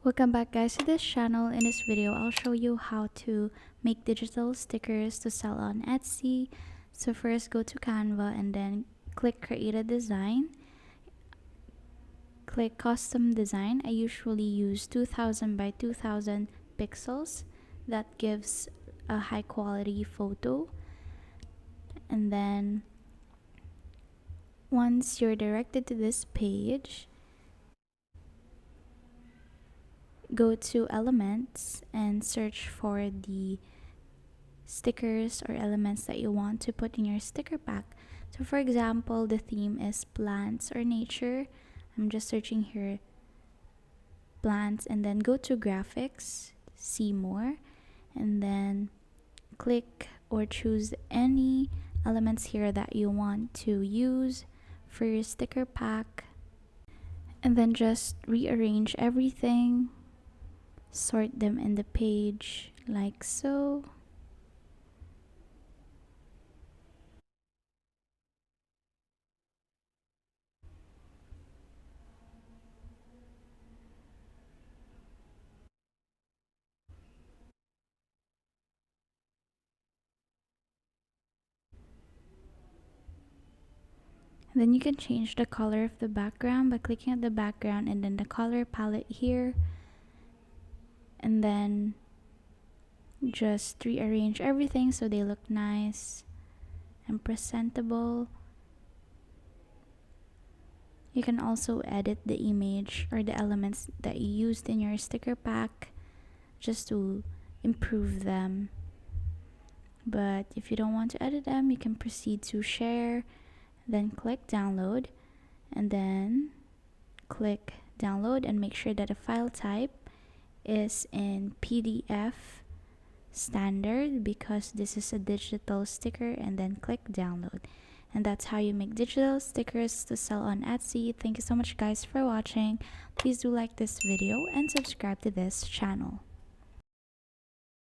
Welcome back guys to this channel. In this video I'll show you how to make digital stickers to sell on Etsy. So first go to Canva and then click create a design. Click custom design. I usually use 2000 by 2000 pixels. That gives a high quality photo. And then once you're directed to this page, go to elements and search for the stickers or elements that you want to put in your sticker pack. So for example, the theme is plants or nature. I'm just searching here plants, and then go to graphics, see more, and then click or choose any elements here that you want to use for your sticker pack, and then just rearrange everything, sort them in the page like so. Then you can change the color of the background by clicking at the background and then the color palette here, and then just rearrange everything so they look nice and presentable. You can also edit the image or the elements that you used in your sticker pack just to improve them. But if you don't want to edit them, you can proceed to share, then click download, and then click download and make sure that the file type is in PDF standard because this is a digital sticker, and then click download. And that's how you make digital stickers to sell on Etsy. Thank you so much guys for watching. Please do like this video and subscribe to this channel.